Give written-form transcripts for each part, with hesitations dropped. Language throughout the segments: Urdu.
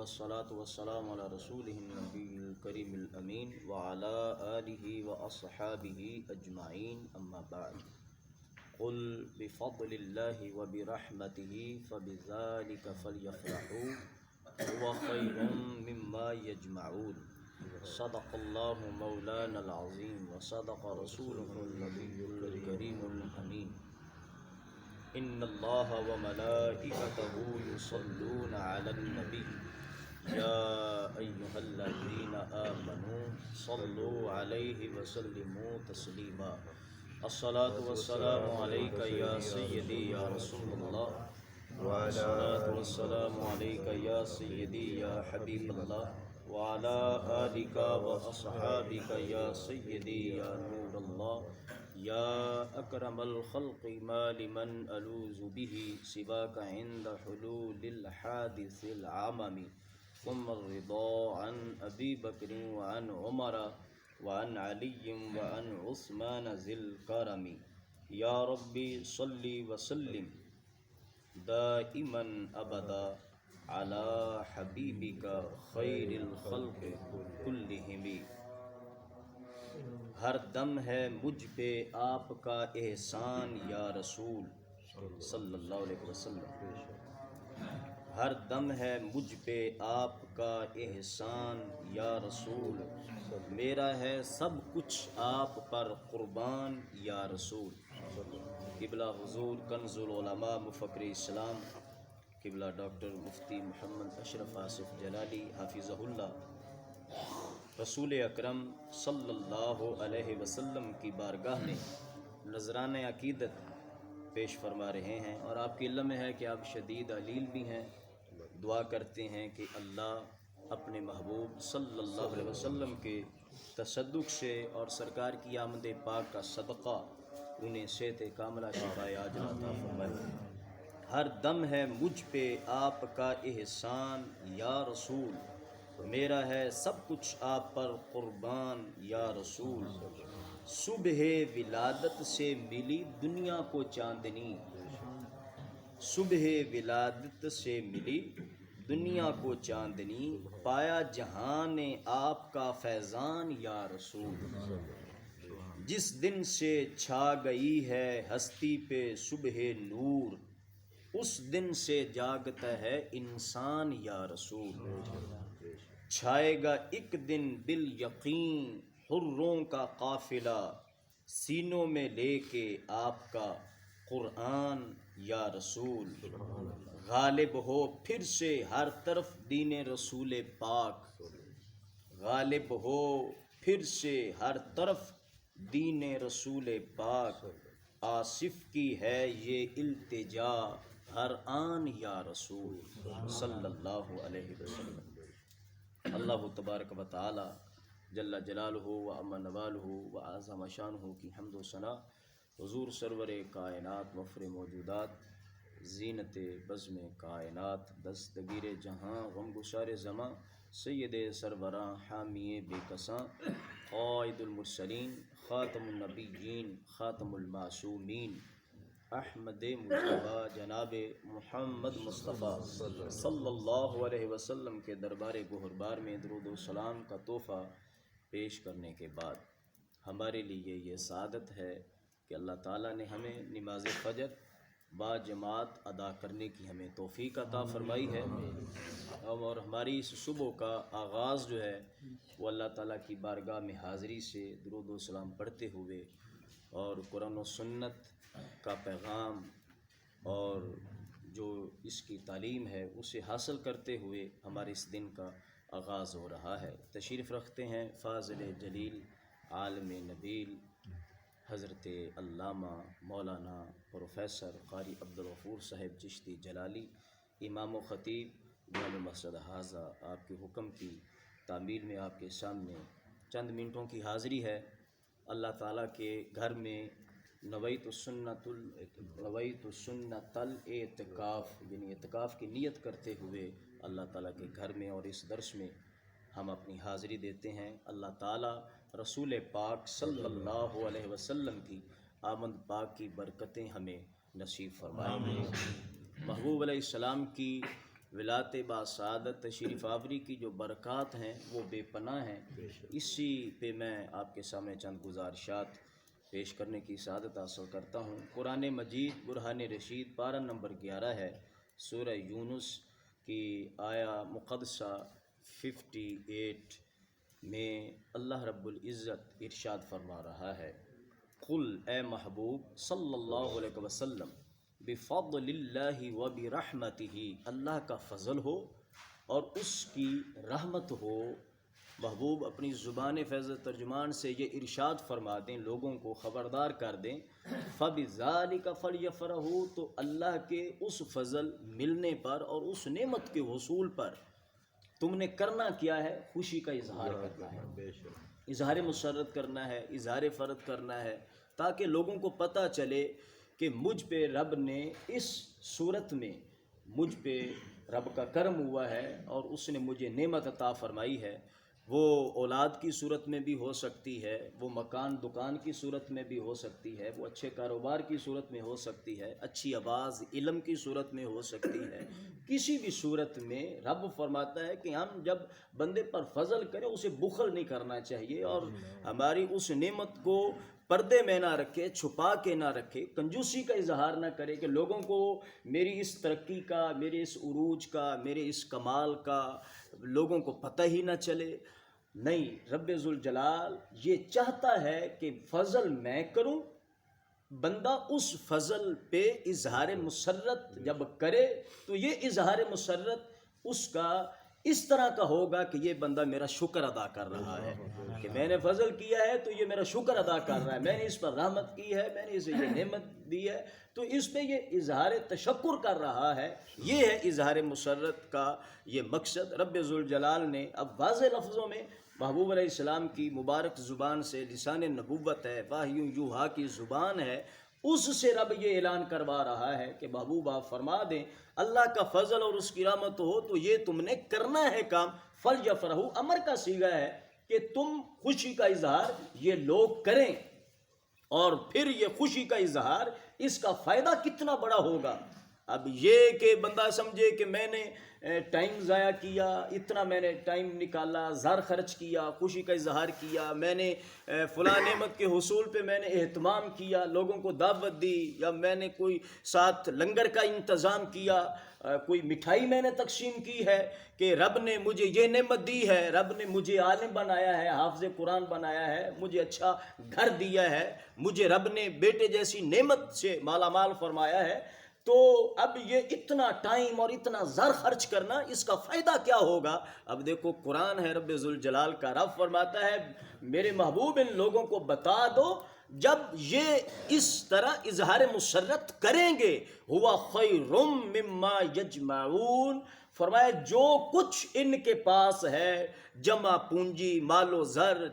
والصلاة والسلام على رسوله النبي الكريم الأمين وعلى آله وأصحابه أجمعين أما بعد. قل بفضل الله وبرحمته فبذلك فليفرحوا هو خير مما يجمعون. صدق الله مولانا العظيم وصدق رسوله النبي الكريم الأمين. ان اللہ وملائکتہ یصلون علی النبی یا ایہا الذین آمنوا صلوا علیہ وسلموا تسلیما. الصلاة والسلام علیک یا سیدی یا رسول اللہ، الصلاة والسلام علیک یا سیدی یا حبیب اللہ، وعلی آلک واصحابک یا سیدی یا نور اللہ، یا اکرم الخلق ما لمن الوذ به سواک عند حلول الحادث العمم. ثم الرضا عن ابی بکر وعن عمر وعن علی وعن عثمان ذی الکرم. یا ربی صلی وسلم دائما ابدا علی حبیبک خیر الخلق کلہم. ہر دم ہے مجھ پہ آپ کا احسان یا رسول صلی اللہ علیہ وسلم. ہر دم ہے مجھ پہ آپ کا احسان یا رسول، میرا ہے سب کچھ آپ پر قربان یا رسول. قبلہ حضور کنز العلماء مفکر اسلام قبلہ ڈاکٹر مفتی محمد اشرف آصف جلالی حافظہ اللہ، رسول اکرم صلی اللہ علیہ وسلم کی بارگاہ میں نذرانہ عقیدت پیش فرما رہے ہیں، اور آپ کے علم میں ہے کہ آپ شدید علیل بھی ہیں. دعا کرتے ہیں کہ اللہ اپنے محبوب صلی اللہ علیہ وسلم کے تصدق سے اور سرکار کی آمد پاک کا صدقہ انہیں صحت کاملہ شفائے عاجلہ عطا فرمائے. ہر دم ہے مجھ پہ آپ کا احسان یا رسول، میرا ہے سب کچھ آپ پر قربان یا رسول. صبح ولادت سے ملی دنیا کو چاندنی، صبح ولادت سے ملی دنیا کو چاندنی، پایا جہان نے آپ کا فیضان یا رسول. جس دن سے چھا گئی ہے ہستی پہ صبح نور، اس دن سے جاگتا ہے انسان یا رسول. چھائے گا ایک دن بالیقین حروں کا قافلہ، سینوں میں لے کے آپ کا قرآن یا رسول. غالب ہو پھر سے ہر طرف دین رسول پاک، غالب ہو پھر سے ہر طرف دین رسول پاک. آصف کی ہے یہ التجا ہر آن یا رسول صلی اللہ علیہ وسلم. اللہ تبارک و تعالی جل جلالہ و عم نوالہ و اعظم شانہ کی حمد و ثنا حضور سرور کائنات مفر موجودات زینت بزم کائنات دستگیر جہاں غمگسار زماں سید سربراں حامی بے کساں قائد المرسلین خاتم النبیین خاتم المعصومین احمد مجتبیٰ جناب محمد مصطفیٰ صلی اللہ علیہ وسلم کے دربار گہربار میں درود و سلام کا تحفہ پیش کرنے کے بعد ہمارے لیے یہ سعادت ہے کہ اللہ تعالیٰ نے ہمیں نماز فجر با جماعت ادا کرنے کی ہمیں توفیق عطا فرمائی ہے، اور ہماری اس صبح کا آغاز جو ہے وہ اللہ تعالیٰ کی بارگاہ میں حاضری سے درود و سلام پڑھتے ہوئے اور قرآن و سنت کا پیغام اور جو اس کی تعلیم ہے اسے حاصل کرتے ہوئے ہمارے اس دن کا آغاز ہو رہا ہے. تشریف رکھتے ہیں فاضل جلیل عالم نبیل حضرت علامہ مولانا پروفیسر قاری عبدالغفور صاحب چشتی جلالی، امام و خطیب جامع مسجد حاضہ. آپ کے حکم کی تعمیل میں آپ کے سامنے چند منٹوں کی حاضری ہے. اللہ تعالیٰ کے گھر میں نویت سنت الاعتکاف یعنی اعتکاف کی نیت کرتے ہوئے اللہ تعالیٰ کے گھر میں اور اس درس میں ہم اپنی حاضری دیتے ہیں. اللہ تعالیٰ رسول پاک صلی اللہ علیہ وسلم کی آمد پاک کی برکتیں ہمیں نصیب فرمائیں. محبوب علیہ السلام کی ولایت باسعادت تشریف آوری کی جو برکات ہیں وہ بے پناہ ہیں۔ اسی پہ میں آپ کے سامنے چند گزارشات پیش کرنے کی سعادت حاصل کرتا ہوں۔ قرآن مجید برہان رشید پارہ نمبر 11 ہے، سورہ یونس کی آیا مقدسہ 58 میں اللہ رب العزت ارشاد فرما رہا ہے، قل اے محبوب صلی اللہ علیہ وسلم، بفضل اللہ و برحمتہ، اللہ کا فضل ہو اور اس کی رحمت ہو۔ محبوب اپنی زبان فیض ترجمان سے یہ ارشاد فرما دیں، لوگوں کو خبردار کر دیں، فَبِذَلِكَ فَلْيَفْرَحُوا، تو اللہ کے اس فضل ملنے پر اور اس نعمت کے حصول پر تم نے کرنا کیا ہے؟ خوشی کا اظہار کرنا ہے، اظہار مسرت کرنا ہے، اظہار فرد کرنا ہے، تاکہ لوگوں کو پتہ چلے کہ مجھ پہ رب نے اس صورت میں مجھ پہ رب کا کرم ہوا ہے اور اس نے مجھے نعمت عطا فرمائی ہے۔ وہ اولاد کی صورت میں بھی ہو سکتی ہے، وہ مکان دکان کی صورت میں بھی ہو سکتی ہے، وہ اچھے کاروبار کی صورت میں ہو سکتی ہے، اچھی آواز علم کی صورت میں ہو سکتی ہے، کسی بھی صورت میں رب فرماتا ہے کہ ہم جب بندے پر فضل کریں اسے بخل نہیں کرنا چاہیے، اور ہماری اس نعمت کو پردے میں نہ رکھے، چھپا کے نہ رکھے، کنجوسی کا اظہار نہ کرے کہ لوگوں کو میری اس ترقی کا، میرے اس عروج کا، میرے اس کمال کا لوگوں کو پتہ ہی نہ چلے۔ نہیں، رب ذوالجلال یہ چاہتا ہے کہ فضل میں کروں، بندہ اس فضل پہ اظہار مسرت جب کرے تو یہ اظہار مسرت اس کا اس طرح کا ہوگا کہ یہ بندہ میرا شکر ادا کر رہا ہے کہ میں نے فضل کیا ہے تو یہ میرا شکر ادا کر رہا ہے، میں نے اس پر رحمت کی ہے، میں نے اسے یہ نعمت دی ہے، تو اس پہ یہ اظہار تشکر کر رہا ہے۔ یہ ہے اظہار مسرت کا یہ مقصد۔ رب ذوالجلال نے اب واضح لفظوں میں محبوب علیہ السلام کی مبارک زبان سے، لسان نبوت ہے، واحی یوحا کی زبان ہے، اس سے رب یہ اعلان کروا رہا ہے کہ محبوب آپ فرما دیں اللہ کا فضل اور اس کی رحمت ہو تو یہ تم نے کرنا ہے کام، فَلْيَفْرَحُوا، امر کا صیغہ ہے کہ تم خوشی کا اظہار یہ لوگ کریں، اور پھر یہ خوشی کا اظہار اس کا فائدہ کتنا بڑا ہوگا۔ اب یہ کہ بندہ سمجھے کہ میں نے ٹائم ضائع کیا، اتنا میں نے ٹائم نکالا، زار خرچ کیا، خوشی کا اظہار کیا، میں نے فلاں نعمت کے حصول پہ میں نے اہتمام کیا، لوگوں کو دعوت دی، یا میں نے کوئی ساتھ لنگر کا انتظام کیا، کوئی مٹھائی میں نے تقسیم کی ہے کہ رب نے مجھے یہ نعمت دی ہے، رب نے مجھے عالم بنایا ہے، حافظ قرآن بنایا ہے، مجھے اچھا گھر دیا ہے، مجھے رب نے بیٹے جیسی نعمت سے مالا مال فرمایا ہے، تو اب یہ اتنا ٹائم اور اتنا زر خرچ کرنا اس کا فائدہ کیا ہوگا؟ اب دیکھو قرآن ہے رب ذوالجلال کا، رب فرماتا ہے میرے محبوب ان لوگوں کو بتا دو جب یہ اس طرح اظہار مسرت کریں گے، ہوا خیر مما یجمعون، فرمایا جو کچھ ان کے پاس ہے، جمع پونجی، مال و زر،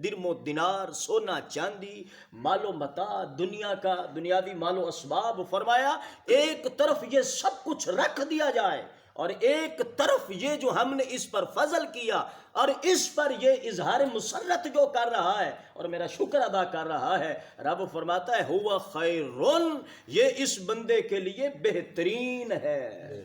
درم و دینار، سونا چاندی، مال و متاع دنیا کا، دنیاوی مال و اسباب، فرمایا ایک طرف یہ سب کچھ رکھ دیا جائے اور ایک طرف یہ جو ہم نے اس پر فضل کیا اور اس پر یہ اظہار مسرت جو کر رہا ہے اور میرا شکر ادا کر رہا ہے، رب فرماتا ہے ہوا خیرن، یہ اس بندے کے لیے بہترین ہے،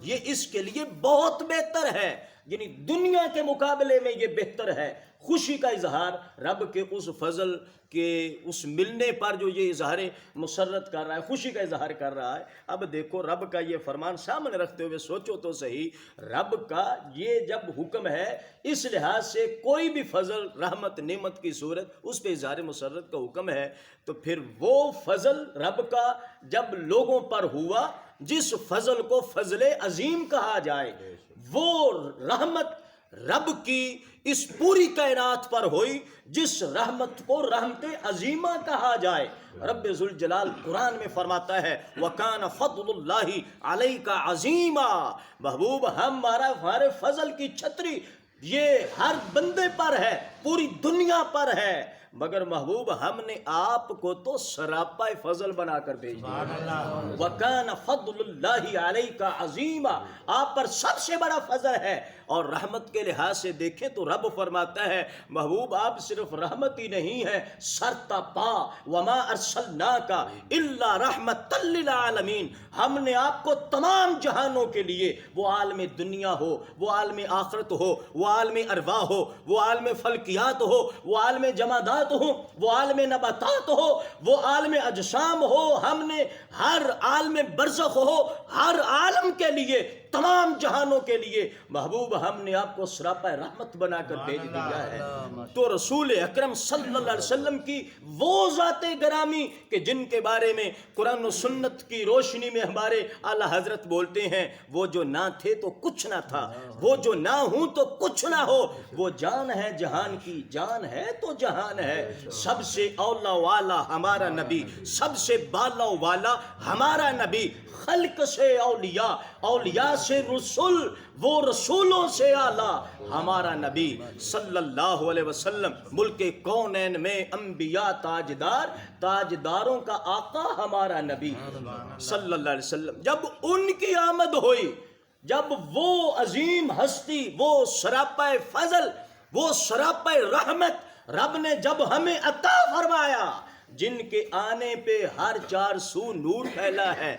یہ اس کے لیے بہت بہتر ہے، یعنی دنیا کے مقابلے میں یہ بہتر ہے۔ خوشی کا اظہار رب کے اس فضل کے اس ملنے پر جو یہ اظہار مسرت کر رہا ہے، خوشی کا اظہار کر رہا ہے۔ اب دیکھو رب کا یہ فرمان سامنے رکھتے ہوئے سوچو تو صحیح، رب کا یہ جب حکم ہے اس لحاظ سے کوئی بھی فضل، رحمت، نعمت کی صورت اس پہ اظہار مسرت کا حکم ہے، تو پھر وہ فضل رب کا جب لوگوں پر ہوا جس فضل کو فضل عظیم کہا جائے، وہ رحمت رب کی اس پوری کائنات پر ہوئی جس رحمت کو رحمت عظیمہ کہا جائے۔ رب ذوالجلال قرآن میں فرماتا ہے وَكَانَ فَضْلُ اللَّهِ عَلَيْكَ عَظِيمًا، محبوب ہمارے فضل کی چھتری یہ ہر بندے پر ہے، پوری دنیا پر ہے، مگر محبوب ہم نے آپ کو تو سراپا فضل بنا کر بھیج دیا۔ وَكَانَ فَضْلُ اللَّهِ عَلَيْكَ عَظِيمًا، آپ پر سب سے بڑا فضل ہے۔ اور رحمت کے لحاظ سے دیکھیں تو رب فرماتا ہے محبوب آپ صرف رحمت ہی نہیں ہے، سرتا پا وما ارسلناک الا رحمت للعالمین، ہم نے آپ کو تمام جہانوں کے لیے، وہ عالم دنیا ہو، وہ عالم آخرت ہو، وہ عالم ارواح ہو، وہ عالم فلکیات ہو، وہ عالم جمادات ہو، وہ عالم نباتات ہو، وہ عالم اجسام ہو، ہم نے ہر عالم برزخ ہو، ہر عالم کے لیے، تمام جہانوں کے لیے محبوب ہم نے آپ کو سراپا رحمت بنا کر بھیج دیا ہے۔ تو رسول اکرم صلی اللہ علیہ وسلم کی وہ ذات گرامی کہ جن کے بارے میں قرآن و سنت کی روشنی میں ہمارے اعلیٰ حضرت بولتے ہیں وہ جو نہ تھے تو کچھ نہ تھا، وہ جو نہ ہوں تو کچھ نہ ہو، وہ جان ہے جہان کی، جان ہے تو جہان ہے، سب سے اولا والا ہمارا نبی، سب سے بالا والا ہمارا نبی، خلق سے اولیاء، اولیاء سے رسول، وہ رسولوں سے اعلیٰ ہمارا نبی صلی اللہ علیہ وسلم، ملک کونین میں انبیاء تاجدار، تاجداروں کا آقا ہمارا نبی صلی اللہ علیہ وسلم۔ جب ان کی آمد ہوئی، جب وہ عظیم ہستی، وہ سراپا فضل، وہ سراپا رحمت رب نے جب ہمیں عطا فرمایا، جن کے آنے پہ ہر چار سو نور پھیلا ہے،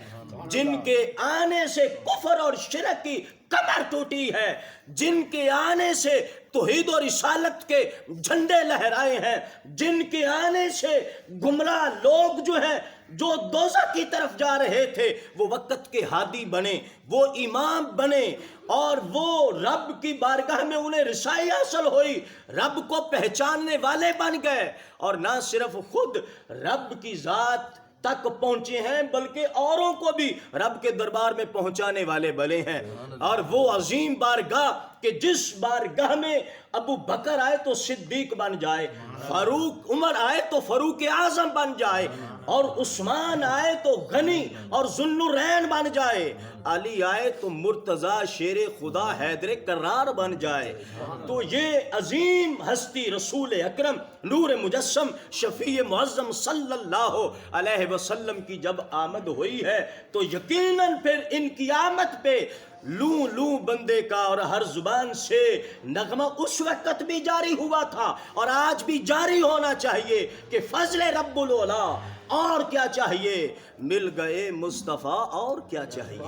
جن کے آنے سے کفر اور شرک کی کمر ٹوٹی ہے، جن کے آنے سے توحید و رسالت کے جھنڈے لہرائے ہیں، جن کے آنے سے گمراہ لوگ جو ہیں، جو دوزخ کی طرف جا رہے تھے، وہ وقت کے ہادی بنے، وہ امام بنے، اور وہ رب کی بارگاہ میں انہیں رسائی حاصل ہوئی، رب کو پہچاننے والے بن گئے، اور نہ صرف خود رب کی ذات تک پہنچے ہیں بلکہ اوروں کو بھی رب کے دربار میں پہنچانے والے بنے ہیں۔ اور وہ عظیم بارگاہ کہ جس بارگاہ میں ابو بکر آئے تو صدیق بن جائے، فاروق عمر آئے تو فاروق اعظم بن جائے، اور عثمان آئے تو غنی اور ذوالنورین بن جائے، علی آئے تو مرتضیٰ شیر خدا حیدر کرار بن جائے۔ تو یہ عظیم ہستی رسول اکرم نور مجسم شفیع معظم صلی اللہ علیہ وسلم کی جب آمد ہوئی ہے تو یقیناً پھر ان کی آمد پہ لوں لوں بندے کا اور ہر زبان سے نغمہ اس وقت بھی جاری ہوا تھا اور آج بھی جاری ہونا چاہیے کہ فضل رب العلا، اور کیا چاہیے، مل گئے مصطفیٰ، اور کیا چاہیے۔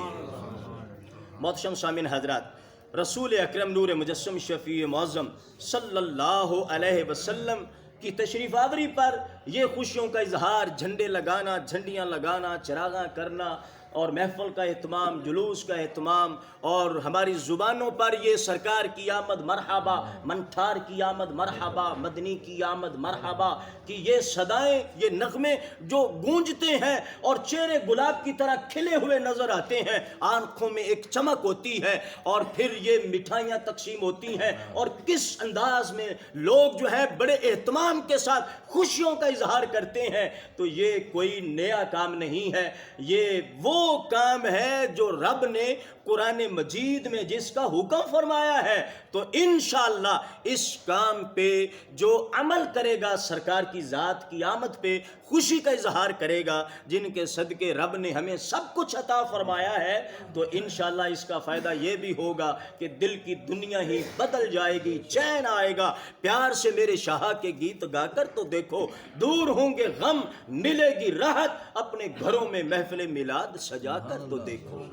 محترم سامعین حضرات، رسول اکرم نور مجسم شفیع معظم صلی اللہ علیہ وسلم کی تشریف آوری پر یہ خوشیوں کا اظہار، جھنڈے لگانا، جھنڈیاں لگانا، چراغاں کرنا، اور محفل کا اہتمام، جلوس کا اہتمام، اور ہماری زبانوں پر یہ سرکار کی آمد مرحبا، منٹھار کی آمد مرحبا، مدنی کی آمد مرحبا کی یہ صدائیں، یہ نغمے جو گونجتے ہیں اور چہرے گلاب کی طرح کھلے ہوئے نظر آتے ہیں، آنکھوں میں ایک چمک ہوتی ہے، اور پھر یہ مٹھائیاں تقسیم ہوتی ہیں، اور کس انداز میں لوگ جو ہے بڑے اہتمام کے ساتھ خوشیوں کا اظہار کرتے ہیں، تو یہ کوئی نیا کام نہیں ہے، یہ وہ کام ہے جو رب نے قرآن مجید میں جس کا حکم فرمایا ہے۔ تو انشاءاللہ اس کام پہ جو عمل کرے گا، سرکار کی ذات کی آمد پہ خوشی کا اظہار کرے گا، جن کے صدقے رب نے ہمیں سب کچھ عطا فرمایا ہے، تو انشاءاللہ اس کا فائدہ یہ بھی ہوگا کہ دل کی دنیا ہی بدل جائے گی، چین آئے گا۔ پیار سے میرے شاہ کے گیت گا کر تو دیکھو، دور ہوں گے غم، ملے گی راحت، اپنے گھروں میں محفل میلاد سجا کر تو دیکھو۔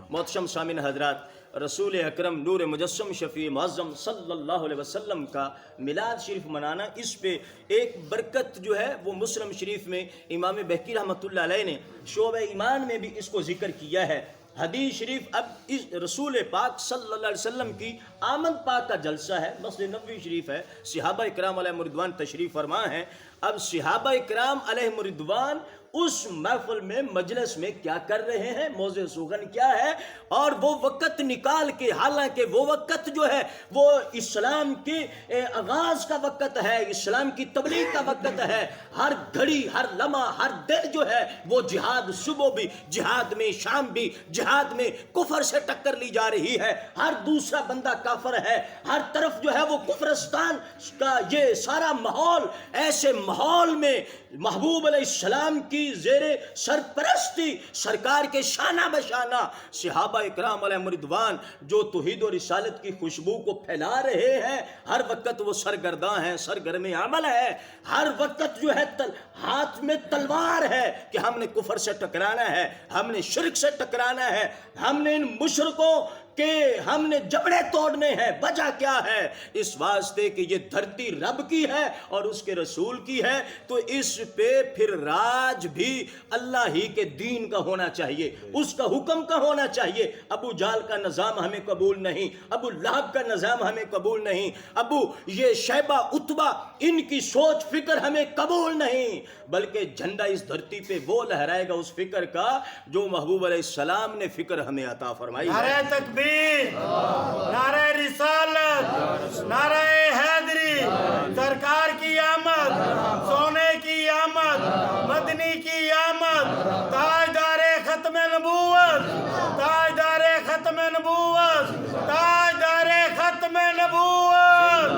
محترم سامعین حضرات، رسول اکرم نور مجسم شفیع معظم صلی اللہ علیہ وسلم کا میلاد شریف منانا، اس پہ ایک برکت جو ہے وہ مسلم شریف میں امام بہقی رحمۃ اللہ علیہ نے شعبہ ایمان میں بھی اس کو ذکر کیا ہے۔ حدیث شریف، اب اس رسول پاک صلی اللہ علیہ وسلم کی آمد پاک کا جلسہ ہے، مسجد نبوی شریف ہے، صحابہ اکرام علیہ رضوان تشریف فرما ہیں۔ اب صحابہ اکرام علیہ رضوان اس محفل میں مجلس میں کیا کر رہے ہیں، موضوع سخن کیا ہے، اور وہ وقت نکال کے، حالانکہ وہ وقت جو ہے وہ اسلام کے آغاز کا وقت ہے، اسلام کی تبلیغ کا وقت ہے، ہر گھڑی ہر لمحہ ہر دن جو ہے وہ جہاد، صبح بھی جہاد میں، شام بھی جہاد میں کفر سے ٹکر لی جا رہی ہے، ہر دوسرا بندہ کافر ہے، ہر طرف جو ہے وہ کفرستان کا یہ سارا ماحول، ایسے ماحول میں محبوب علیہ السلام کی زیر سرپرستی سرکار کے شانہ بشانہ صحابہ اکرام علیہ رضوان جو توحید و رسالت کی خوشبو کو پھیلا رہے ہیں، ہر وقت وہ سرگرداں ہیں، سرگرم عمل ہے، ہر وقت جو ہے ہاتھ میں تلوار ہے کہ ہم نے کفر سے ٹکرانا ہے، ہم نے شرک سے ٹکرانا ہے، ہم نے ان مشرکوں کہ ہم نے جبڑے توڑنے ہیں۔ وجہ کیا ہے؟ اس واسطے کہ یہ دھرتی رب کی ہے اور اس کے رسول کی ہے، تو اس پہ پھر راج بھی اللہ ہی کے دین کا ہونا چاہیے، اس کا حکم کا ہونا چاہیے۔ ابو جہل کا نظام ہمیں قبول نہیں، ابو لہب کا نظام ہمیں قبول نہیں، ابو یہ شیبہ عتبہ ان کی سوچ فکر ہمیں قبول نہیں، بلکہ جھنڈا اس دھرتی پہ وہ لہرائے گا اس فکر کا جو محبوب علیہ السلام نے فکر ہمیں عطا فرمائی ہے۔ نعرہ تکبیر، نعرہ رسالت، نعرہ حیدری، سرکار کی آمد، سونے کی آمد، مدنی کی آمد، تاجدار ختم نبوت، تاجدار ختم نبوت، تاجدار ختم نبوت۔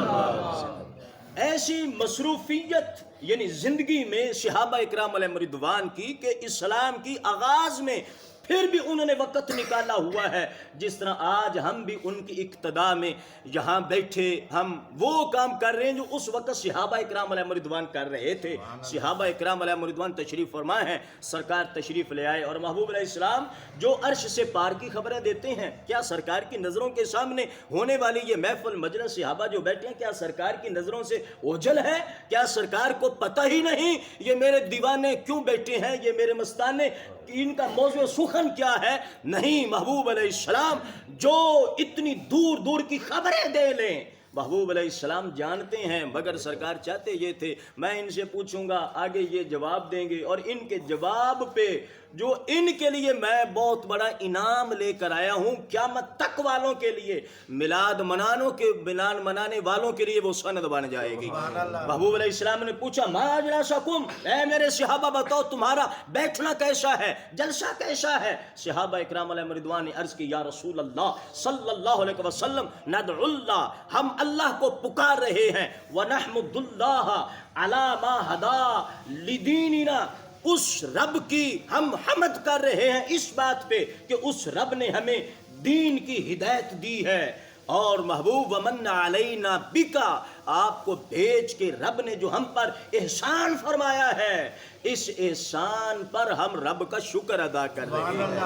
ایسی مصروفیت یعنی زندگی میں صحابہ اکرام علیہ رضوان کی کہ اسلام کی آغاز میں پھر بھی انہوں نے وقت نکالا ہوا ہے، جس طرح آج ہم بھی ان کی اقتداء میں یہاں بیٹھے ہم وہ کام کر رہے ہیں جو اس وقت صحابہ اکرام علیہ رضوان کر رہے تھے۔ صحابہ اکرام علیہ رضوان تشریف فرما ہیں، سرکار تشریف لے آئے، اور محبوب علیہ السلام جو عرش سے پار کی خبریں دیتے ہیں، کیا سرکار کی نظروں کے سامنے ہونے والی یہ محفل مجلس صحابہ جو بیٹھے ہیں، کیا سرکار کی نظروں سے اوجھل ہے؟ کیا سرکار کو پتہ ہی نہیں یہ میرے دیوانے کیوں بیٹھے ہیں، یہ میرے مستانے ان کا موضوع سخن کیا ہے؟ نہیں، محبوب علیہ السلام جو اتنی دور دور کی خبریں دے لیں، محبوب علیہ السلام جانتے ہیں، مگر سرکار چاہتے یہ تھے میں ان سے پوچھوں گا، آگے یہ جواب دیں گے، اور ان کے جواب پہ جو ان کے لیے میں بہت بڑا انعام لے کر آیا ہوں قیامت تک والوں کے لیے، میلاد منانے والوں کے لیے وہ سند بن جائے گی۔ محبوب علیہ السلام نے پوچھا ما اجلاسکم، اے میرے صحابہ بتاؤ تمہارا بیٹھنا کیسا ہے، جلسہ کیسا ہے؟ صحابہ اکرام علیہ رضوان نے عرض کی یا رسول اللہ صلی اللہ علیہ وسلم ندعو اللہ، ہم اللہ کو پکار رہے ہیں، ونحمد اللہ علی ما ہدا لدیننا، اس رب کی ہم حمد کر رہے ہیں اس بات پہ کہ اس رب نے ہمیں دین کی ہدایت دی ہے، اور محبوب ومن علینا بکا، آپ کو بھیج کے رب نے جو ہم پر احسان فرمایا ہے، اس احسان پر ہم رب کا شکر ادا کر رہے ہیں،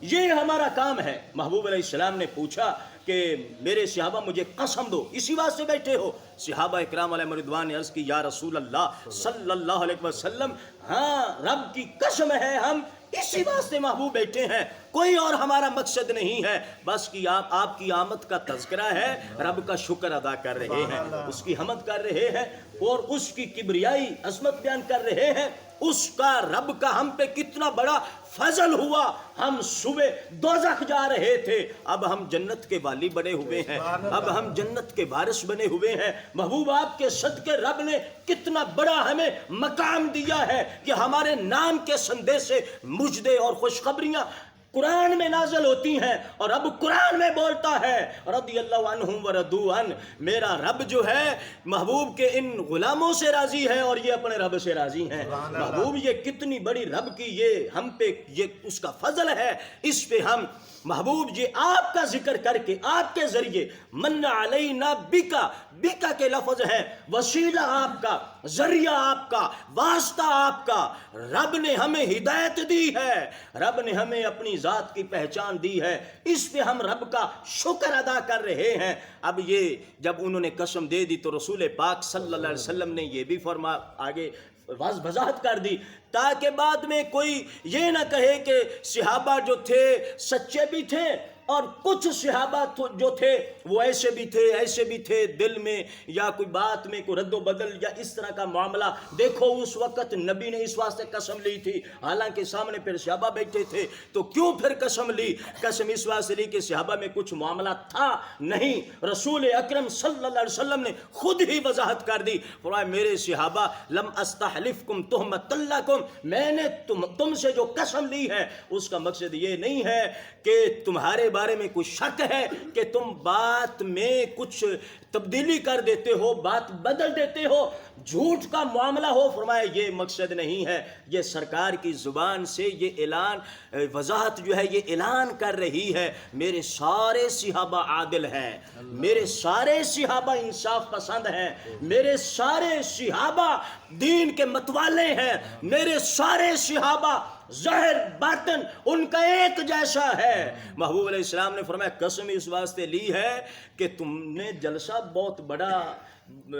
یہ ہمارا کام ہے۔ محبوب علیہ السلام نے پوچھا کہ میرے صحابہ مجھے قسم دو، اسی واسطے بیٹھے ہو؟ صحابہ اکرام علیہ رضوان نے عرض کی یا رسول اللہ صلی اللہ علیہ وسلم، ہاں رب کی قسم ہے ہم اسی واسطے محبوب بیٹھے ہیں، کوئی اور ہمارا مقصد نہیں ہے، بس کہ آپ کی آمد کا تذکرہ ہے، رب کا شکر ادا کر رہے ہیں، اس کی حمد کر رہے ہیں، اور اس کی کبریائی عظمت بیان کر رہے ہیں، اس کا رب کا ہم پہ کتنا بڑا فضل ہوا، ہم صبح دوزخ جا رہے تھے، اب ہم جنت کے والی بنے ہوئے ہیں، اب ہم جنت کے وارث بنے ہوئے ہیں۔ محبوب آپ کے صدقے رب نے کتنا بڑا ہمیں مقام دیا ہے کہ ہمارے نام کے سندیش سے مجدے اور خوشخبریاں قرآن میں نازل ہوتی ہیں، اور اب قرآن میں بولتا ہے رضی اللہ عنہم ورضوا عنہ، میرا رب جو ہے محبوب کے ان غلاموں سے راضی ہے اور یہ اپنے رب سے راضی ہیں۔ محبوب یہ کتنی بڑی رب کی یہ ہم پہ یہ اس کا فضل ہے، اس پہ ہم محبوب یہ آپ کا ذکر کر کے آپ کے ذریعے من علینا بکا، بکا کے لفظ ہیں وسیلہ آپ کا، ذریعہ آپ کا، واسطہ آپ کا، رب نے ہمیں ہدایت دی ہے، رب نے ہمیں اپنی ذات کی پہچان دی ہے، اس پہ ہم رب کا شکر ادا کر رہے ہیں۔ اب یہ جب انہوں نے قسم دے دی تو رسول پاک صلی اللہ علیہ وسلم نے یہ بھی آگے وضاحت کر دی تاکہ بعد میں کوئی یہ نہ کہے کہ صحابہ جو تھے سچے بھی تھے اور کچھ صحابہ جو تھے وہ ایسے بھی تھے دل میں یا کوئی بات میں کوئی رد و بدل یا اس طرح کا معاملہ. دیکھو اس وقت نبی نے اس واسطے قسم لی تھی، حالانکہ سامنے پھر صحابہ بیٹھے تھے، تو کیوں پھر قسم لی؟ قسم اس واسطے لی کہ صحابہ میں کچھ معاملہ تھا نہیں. رسول اکرم صلی اللہ علیہ وسلم نے خود ہی وضاحت کر دی، فرمایا میرے صحابہ لم استحلفکم تہمۃ لکم، میں نے تم سے جو قسم لی ہے اس کا مقصد یہ نہیں ہے کہ تمہارے بارے میں کوئی شک ہے کہ تم بات میں کچھ تبدیلی کر دیتے ہو، بات بدل دیتے ہو، جھوٹ کا معاملہ ہو. فرمایا یہ مقصد نہیں ہے. یہ سرکار کی زبان سے یہ اعلان وضاحت جو ہے یہ اعلان کر رہی ہے میرے سارے صحابہ عادل ہیں، میرے سارے صحابہ انصاف پسند ہیں، میرے سارے صحابہ دین کے متوالے ہیں، میرے سارے صحابہ ظاہر باطن ان کا ایک جیسا ہے. محبوب علیہ السلام نے فرمایا قسم اس واسطے لی ہے کہ تم نے جلسہ بہت بڑا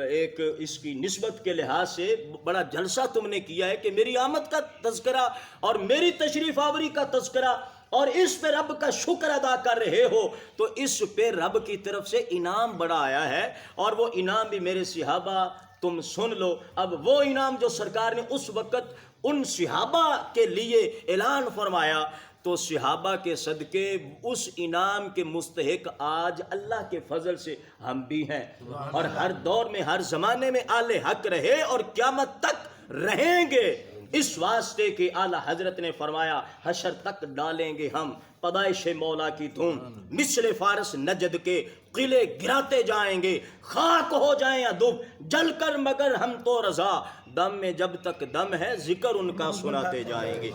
ایک اس کی نسبت کے لحاظ سے بڑا جلسہ تم نے کیا ہے کہ میری آمد کا تذکرہ اور میری تشریف آوری کا تذکرہ اور اس پہ رب کا شکر ادا کر رہے ہو، تو اس پہ رب کی طرف سے انعام بڑا آیا ہے، اور وہ انعام بھی میرے صحابہ تم سن لو. اب وہ انعام جو سرکار نے اس وقت ان صحابہ کے لیے اعلان فرمایا، تو صحابہ کے صدقے اس انعام کے مستحق آج اللہ کے فضل سے ہم بھی ہیں، اور ہر دور میں ہر زمانے میں آل حق رہے اور قیامت تک رہیں گے. اس واسطے کہ اعلیٰ حضرت نے فرمایا حشر تک ڈالیں گے ہم پیدائش مولا کی دھوم، مثل فارس نجد کے قلعے گراتے جائیں گے، خاک ہو جائیں یا دب جل کر مگر ہم تو رضا، دم میں جب تک دم ہے ذکر ان کا سناتے جائیں گے.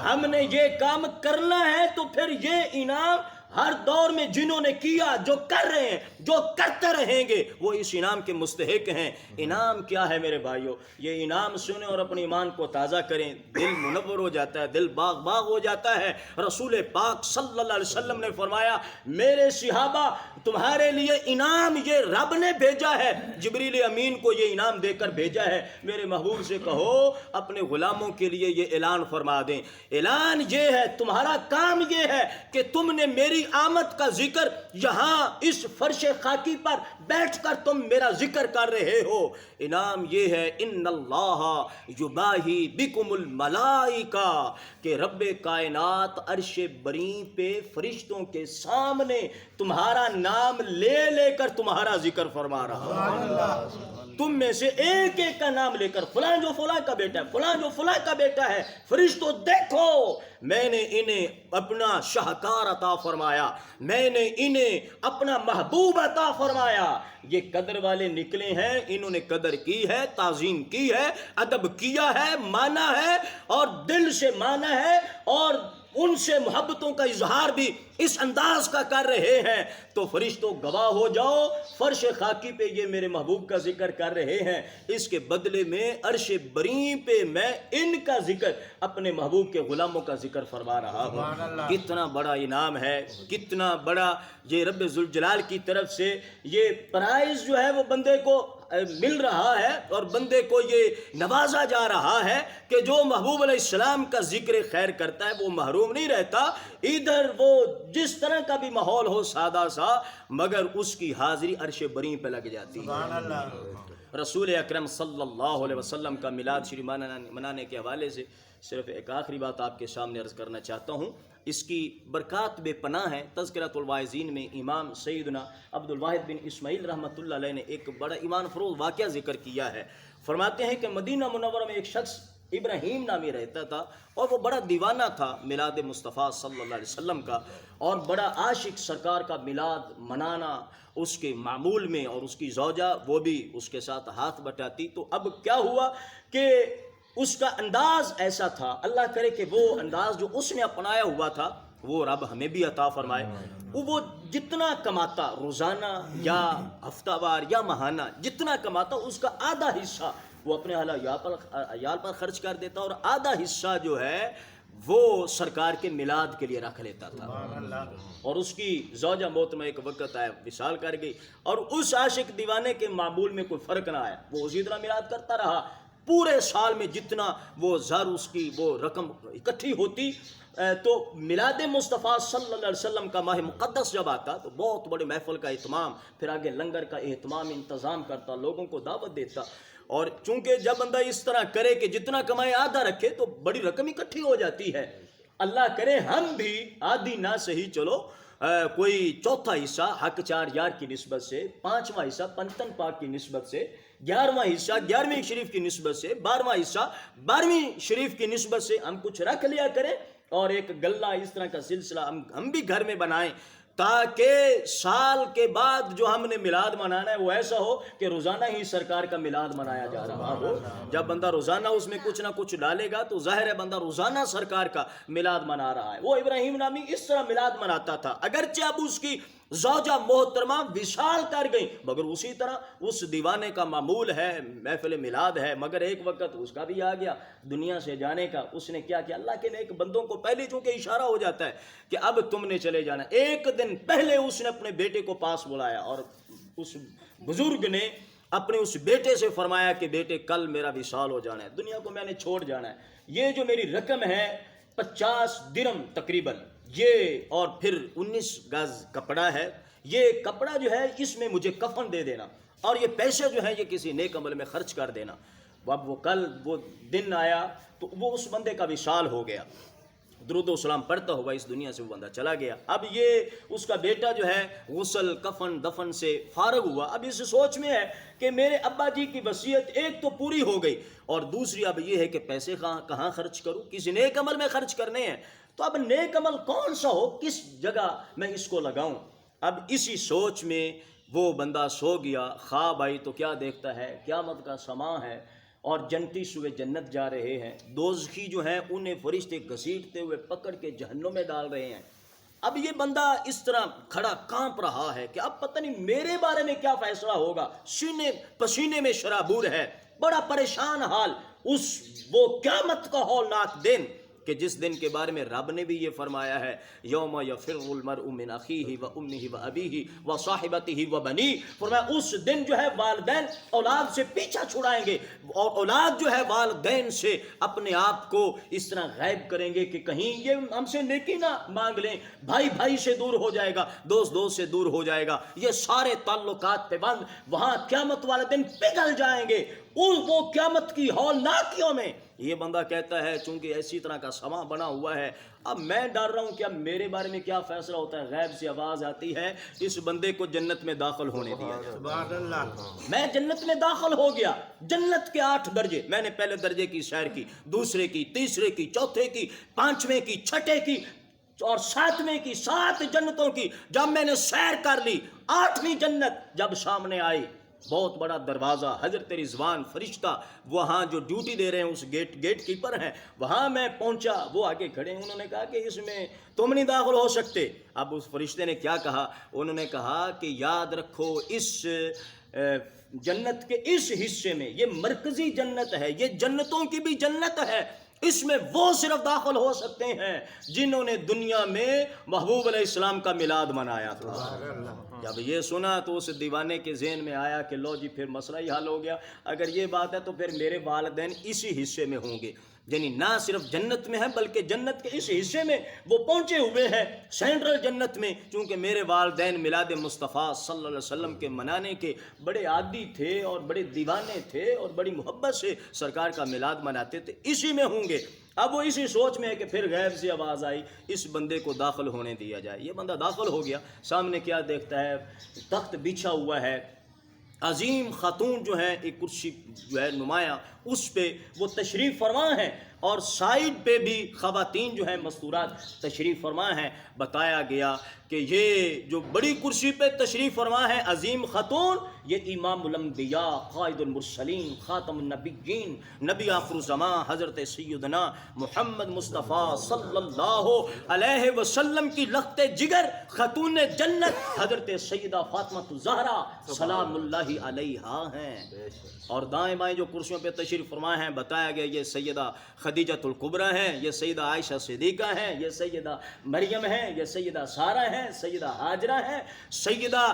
ہم نے یہ کام کرنا ہے تو پھر یہ انعام ہر دور میں جنہوں نے کیا، جو کر رہے ہیں، جو کرتے رہیں گے، وہ اس انعام کے مستحق ہیں. انعام کیا ہے میرے بھائیوں؟ یہ انعام سنیں اور اپنے ایمان کو تازہ کریں، دل منور ہو جاتا ہے، دل باغ باغ ہو جاتا ہے. رسول پاک صلی اللہ علیہ وسلم نے فرمایا میرے صحابہ تمہارے لیے انعام یہ رب نے بھیجا ہے، جبریل امین کو یہ انعام دے کر بھیجا ہے. میرے محبوب سے کہو اپنے غلاموں کے لیے یہ اعلان فرما دیں. اعلان یہ ہے، تمہارا کام یہ ہے کہ تم نے میری آمد کا ذکر یہاں اس فرش خاکی پر بیٹھ کر تم میرا ذکر کر رہے ہو. انعام یہ ہے ان اللہ یباہی بکم الملائکہ، کہ رب کائنات عرش بری پہ فرشتوں کے سامنے تمہارا نام لے لے کر تمہارا ذکر فرما رہا. تم میں سے ایک ایک کا نام لے کر فلاں جو فلاں کا بیٹا ہے، فلاں جو فلاں کا بیٹا ہے، فرشتوں دیکھو میں نے انہیں اپنا شاہکار عطا فرمایا، میں نے انہیں اپنا محبوب عطا فرمایا. یہ قدر والے نکلے ہیں، انہوں نے قدر کی ہے، تعظیم کی ہے، ادب کیا ہے، مانا ہے اور دل سے مانا ہے، اور ان سے محبتوں کا اظہار بھی اس انداز کا کر رہے ہیں. تو فرشتوں گواہ ہو جاؤ، فرش خاکی پہ یہ میرے محبوب کا ذکر کر رہے ہیں، اس کے بدلے میں عرش بری پہ میں ان کا ذکر، اپنے محبوب کے غلاموں کا ذکر فرما رہا ہوں. کتنا بڑا انعام ہے، کتنا بڑا یہ رب ذوالجلال کی طرف سے یہ پرائز جو ہے وہ بندے کو مل رہا ہے، اور بندے کو یہ نوازا جا رہا ہے کہ جو محبوب علیہ السلام کا ذکر خیر کرتا ہے وہ محروم نہیں رہتا. ادھر وہ جس طرح کا بھی ماحول ہو سادہ سا، مگر اس کی حاضری عرش بری پہ لگ جاتی ہے. رسول اکرم صلی اللہ علیہ وسلم کا میلاد شریف منانے کے حوالے سے صرف ایک آخری بات آپ کے سامنے عرض کرنا چاہتا ہوں. اس کی برکات بے پناہ ہیں. تذکرۃ الواعظین میں امام سیدنا عبد الواحد بن اسماعیل رحمۃ اللہ علیہ نے ایک بڑا ایمان فروز واقعہ ذکر کیا ہے. فرماتے ہیں کہ مدینہ منورہ میں ایک شخص ابراہیم نامی رہتا تھا، اور وہ بڑا دیوانہ تھا میلاد مصطفیٰ صلی اللہ علیہ وسلم کا، اور بڑا عاشق سرکار کا میلاد منانا اس کے معمول میں، اور اس کی زوجہ وہ بھی اس کے ساتھ ہاتھ بٹاتی. تو اب کیا ہوا کہ اس کا انداز ایسا تھا، اللہ کرے کہ وہ انداز جو اس نے اپنایا ہوا تھا وہ رب ہمیں بھی عطا فرمائے. وہ جتنا کماتا روزانہ یا ہفتہ وار یا ماہانہ جتنا کماتا، اس کا آدھا حصہ وہ اپنے عیال پر خرچ کر دیتا، اور آدھا حصہ جو ہے وہ سرکار کے میلاد کے لیے رکھ لیتا تھا. اور اس کی زوجہ موت میں ایک وقت آیا، وصال کر گئی، اور اس عاشق دیوانے کے معمول میں کوئی فرق نہ آیا، وہ اسی طرح میلاد کرتا رہا. پورے سال میں جتنا وہ زر اس کی وہ رقم اکٹھی ہوتی تو میلاد مصطفیٰ صلی اللہ علیہ وسلم کا ماہ مقدس جب آتا تو بہت بڑے محفل کا اہتمام، پھر آگے لنگر کا اہتمام انتظام کرتا، لوگوں کو دعوت دیتا. اور چونکہ جب بندہ اس طرح کرے کہ جتنا کمائے آدھا رکھے تو بڑی رقم اکٹھی ہو جاتی ہے. اللہ کرے ہم بھی آدھی نہ صحیح چلو کوئی چوتھا حصہ حق 4 یار کی نسبت سے، 5واں حصہ پنتن پاک کی نسبت سے، 11واں حصہ 11ویں شریف کی نسبت سے، 12واں حصہ 12ویں شریف کی نسبت سے ہم کچھ رکھ لیا کریں اور ایک گلہ اس طرح کا سلسلہ ہم بھی گھر میں بنائیں تاکہ سال کے بعد جو ہم نے میلاد منانا ہے وہ ایسا ہو کہ روزانہ ہی سرکار کا میلاد منایا جا رہا ہو. جب بندہ روزانہ اس میں کچھ نہ کچھ ڈالے گا تو ظاہر ہے بندہ روزانہ سرکار کا میلاد منا رہا ہے. وہ ابراہیم نامی اس طرح میلاد مناتا تھا، اگرچہ اب اس کی زوجہ محترمہ وصال کر گئی مگر اسی طرح اس دیوانے کا معمول ہے، محفل میلاد ہے، مگر ایک وقت اس کا بھی آ گیا دنیا سے جانے کا. اس نے کیا کہ اللہ کے نیک بندوں کو پہلے چونکہ اشارہ ہو جاتا ہے کہ اب تم نے چلے جانا، ایک دن پہلے اس نے اپنے بیٹے کو پاس بلایا اور اس بزرگ نے اپنے اس بیٹے سے فرمایا کہ بیٹے کل میرا وصال ہو جانا ہے، دنیا کو میں نے چھوڑ جانا ہے. یہ جو میری رقم ہے 50 درم تقریباً، یہ اور پھر 19 گز کپڑا ہے، یہ کپڑا جو ہے اس میں مجھے کفن دے دینا اور یہ پیسے جو ہیں یہ کسی نیک عمل میں خرچ کر دینا. اب وہ کل وہ دن آیا تو وہ اس بندے کا وصال ہو گیا، درود و سلام پڑھتا ہوا اس دنیا سے وہ بندہ چلا گیا. اب یہ اس کا بیٹا جو ہے غسل کفن دفن سے فارغ ہوا. اب اس سوچ میں ہے کہ میرے ابا جی کی وصیت ایک تو پوری ہو گئی اور دوسری اب یہ ہے کہ پیسے کہاں خرچ کروں، کسی نیک عمل میں خرچ کرنے ہیں تو اب نیک عمل کون سا ہو، کس جگہ میں اس کو لگاؤں. اب اسی سوچ میں وہ بندہ سو گیا. خواب آئی تو کیا دیکھتا ہے قیامت کا سماں ہے اور جنتی سوئے جنت جا رہے ہیں، دوزخی جو ہیں انہیں فرشتے گھسیٹتے ہوئے پکڑ کے جہنم میں ڈال رہے ہیں. اب یہ بندہ اس طرح کھڑا کانپ رہا ہے کہ اب پتہ نہیں میرے بارے میں کیا فیصلہ ہوگا، سینے پسینے میں شرابور ہے، بڑا پریشان حال. وہ قیامت کا ہولناک دن کہ جس دن کے بارے میں رب نے بھی یہ فرمایا ہے یوم یفر المرء من اخیہ و امہ و ابیہ و صاحبتہ و بنیہ، فرمایا اس دن جو ہے والدین اولاد سے پیچھا چھڑائیں گے اور اولاد جو ہے والدین سے اپنے آپ کو اس طرح غائب کریں گے کہ کہیں یہ ہم سے نیکی نہ مانگ لیں. بھائی بھائی سے دور ہو جائے گا، دوست دوست سے دور ہو جائے گا، یہ سارے تعلقات پہ بند وہاں قیامت والے دن پگھل جائیں گے وہ قیامت کی ہولناکیوں میں. یہ بندہ کہتا ہے چونکہ ایسی طرح کا سما بنا ہوا ہے اب میں ڈر رہا ہوں کہ اب میرے بارے میں کیا فیصلہ ہوتا ہے. غیب سے آواز آتی ہے اس بندے کو جنت میں داخل ہونے دیا جائے. سبحان اللہ. میں جنت میں داخل ہو گیا. جنت کے 8 درجے میں نے پہلے درجے کی سیر کی، دوسرے کی، تیسرے کی، چوتھے کی، 5ویں کی، 6ٹھے کی اور 7ویں کی، 7 جنتوں کی جب میں نے سیر کر لی، 8ویں جنت جب سامنے آئی، بہت بڑا دروازہ، حضرت رضوان فرشتہ وہاں جو ڈیوٹی دے رہے ہیں اس گیٹ کیپر ہیں، وہاں میں پہنچا، وہ آگے کھڑے ہیں، انہوں نے کہا کہ اس میں تم نہیں داخل ہو سکتے. اب اس فرشتے نے کیا کہا، انہوں نے کہا کہ یاد رکھو اس جنت کے اس حصے میں، یہ مرکزی جنت ہے، یہ جنتوں کی بھی جنت ہے، اس میں وہ صرف داخل ہو سکتے ہیں جنہوں نے دنیا میں محبوب علیہ السلام کا میلاد منایا تھا. جب یہ سنا تو اس دیوانے کے ذہن میں آیا کہ لو جی پھر مسئلہ ہی حل ہو گیا. اگر یہ بات ہے تو پھر میرے والدین اسی حصے میں ہوں گے، یعنی نہ صرف جنت میں ہے بلکہ جنت کے اس حصے میں وہ پہنچے ہوئے ہیں، سینٹرل جنت میں. چونکہ میرے والدین میلاد مصطفیٰ صلی اللہ علیہ وسلم کے منانے کے بڑے عادی تھے اور بڑے دیوانے تھے اور بڑی محبت سے سرکار کا میلاد مناتے تھے، اسی میں ہوں گے. اب وہ اسی سوچ میں ہے کہ پھر غیب سے آواز آئی اس بندے کو داخل ہونے دیا جائے. یہ بندہ داخل ہو گیا. سامنے کیا دیکھتا ہے، تخت بچھا ہوا ہے، عظیم خاتون جو ہے ایک کرسی جو ہے نمایاں، اس پہ وہ تشریف فرما ہیں اور سائیڈ پہ بھی خواتین جو ہیں مستورات تشریف فرما ہیں. بتایا گیا کہ یہ جو بڑی کرسی پہ تشریف فرما ہے عظیم خاتون، یہ امام الانبیاء، قائد المرسلین، خاتم النبیین، نبی آخر الزمان حضرت سیدنا محمد مصطفیٰ صلی اللہ علیہ وسلم کی لخت جگر خاتون جنت حضرت سیدہ فاطمہ الزہرا سلام اللہ علیہا ہیں. اور دائیں بائیں جو کرسیوں پہ تشریف فرما ہیں، بتایا گیا یہ سیدہ خدیجۃ الکبریٰ ہیں، یہ سیدہ عائشہ صدیقہ ہیں، یہ سیدہ مریم ہیں، یہ سیدہ سارہ ہیں، سیدہ ہاجرہ ہیں، سیدہ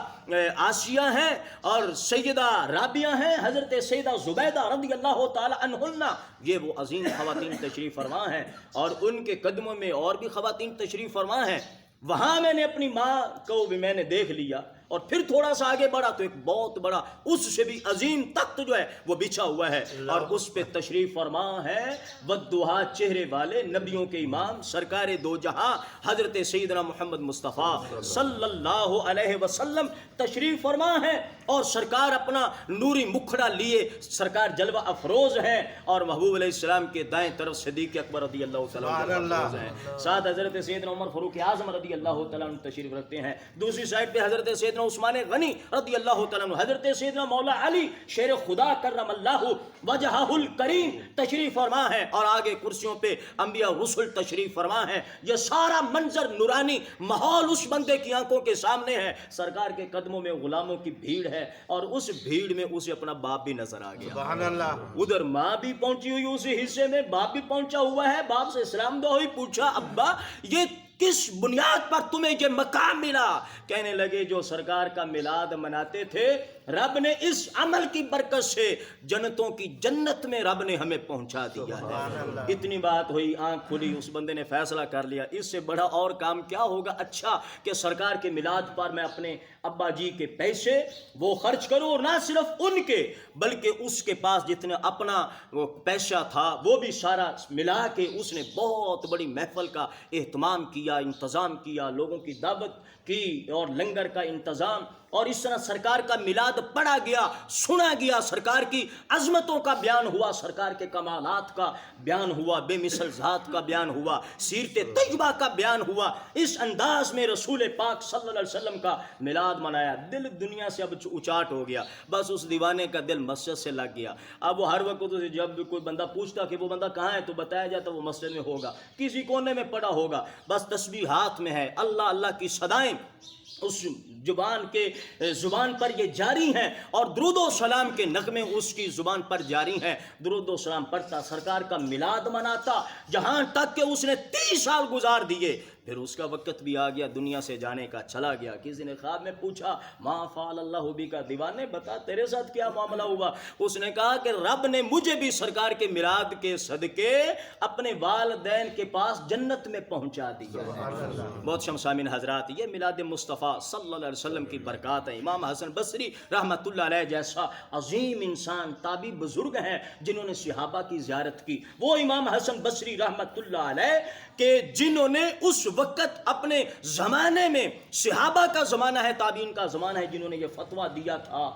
آسیہ ہیں، اور سیدہ رابعہ ہیں، حضرت سیدہ زبیدہ رضی اللہ تعالی عنہن، یہ وہ عظیم خواتین تشریف فرما ہیں، اور ان کے قدموں میں اور بھی خواتین تشریف فرما ہیں۔ وہاں میں نے اپنی ماں کو بھی میں نے دیکھ لیا، اور پھر تھوڑا سا آگے بڑھا تو ایک بہت بڑا اس سے بھی عظیم تخت جو ہے وہ بچھا ہوا ہے، اور اس پہ تشریف فرما ہے والضحیٰ چہرے والے نبیوں کے امام سرکار دو جہاں حضرت سیدنا محمد مصطفیٰ صلی اللہ علیہ وسلم تشریف فرما ہے، اور سرکار اپنا نوری مکھڑا لیے سرکار جلوہ افروز ہیں، اور محبوب علیہ السلام کے دائیں طرف صدیق اکبر رضی اللہ تعالیٰ عنہ ہیں، ساتھ حضرت سیدنا عمر فاروق اعظم رضی اللہ تعالیٰ عنہ تشریف رکھتے ہیں، دوسری سائڈ پہ حضرت سیدنا عثمان غنی رضی اللہ تعالیٰ عنہ، حضرت سیدنا مولا علی شیر خدا کرم اللہ وجہہ الکریم تشریف فرما ہے، اور آگے کرسیوں پہ انبیاء رسل تشریف فرما ہے۔ یہ سارا منظر نورانی ماحول اس بندے کی آنکھوں کے سامنے ہے، سرکار کے قدموں میں غلاموں کی بھیڑ ہے، اور اس بھیڑ میں اسے اپنا باپ بھی نظر آ گیا، سبحان اللہ، ادھر ماں بھی پہنچی ہوئی اسی حصے میں، باپ بھی پہنچا ہوا ہے، باپ سے سلام دعا ہوئی، پوچھا ابا یہ کس بنیاد پر تمہیں یہ مقام ملا؟ کہنے لگے جو سرکار کا میلاد مناتے تھے، رب نے اس عمل کی برکت سے جنتوں کی جنت میں رب نے ہمیں پہنچا دیا ہے۔ اتنی بات ہوئی، آنکھ کھلی، اس بندے نے فیصلہ کر لیا اس سے بڑا اور کام کیا ہوگا اچھا کہ سرکار کے میلاد پر میں اپنے ابا جی کے پیسے وہ خرچ کروں، اور نہ صرف ان کے بلکہ اس کے پاس جتنا اپنا پیسہ تھا وہ بھی سارا ملا کے اس نے بہت بڑی محفل کا اہتمام کیا، انتظام کیا، لوگوں کی دعوت کی اور لنگر کا انتظام، اور اس طرح سرکار کا میلاد پڑھا گیا، سنا گیا، سرکار کی عظمتوں کا بیان ہوا، سرکار کے کمالات کا بیان ہوا، بے مثل ذات کا بیان ہوا، سیرت طیبہ کا بیان ہوا۔ اس انداز میں رسول پاک صلی اللہ علیہ وسلم کا میلاد منایا، دل دنیا سے اب اچاٹ ہو گیا، بس اس دیوانے کا دل مسجد سے لگ گیا۔ اب وہ ہر وقت جب بھی کوئی بندہ پوچھتا کہ وہ بندہ کہاں ہے تو بتایا جاتا وہ مسجد میں ہوگا، کسی کونے میں پڑا ہوگا، بس تسبیح ہاتھ میں ہے، اللہ اللہ کی صدائیں اس زبان پر یہ جاری ہیں، اور درود و سلام کے نغمے اس کی زبان پر جاری ہیں، درود و سلام پڑھتا، سرکار کا میلاد مناتا، جہاں تک کہ اس نے 30 سال گزار دیے، پھر اس کا وقت بھی آ گیا دنیا سے جانے کا، چلا گیا۔ کسی نے خواب میں پوچھا ما فعل اللہ بی کا، دیوانے بتا تیرے ساتھ کیا معاملہ ہوا؟ اس نے کہا کہ رب نے مجھے بھی سرکار کے میلاد کے صدقے اپنے والدین کے پاس جنت میں پہنچا دیا۔ بہت شمسامین حضرات، یہ میلاد مصطفیٰ صلی اللہ علیہ وسلم کی برکات ہے۔ امام حسن بصری رحمۃ اللہ علیہ جیسا عظیم انسان، تابعی بزرگ ہیں جنہوں نے صحابہ کی زیارت کی، وہ امام حسن بصری رحمۃ اللہ علیہ کہ جنہوں نے اس وقت اپنے زمانے میں، صحابہ کا زمانہ ہے، تابعین کا زمانہ ہے، جنہوں نے یہ فتویٰ دیا تھا،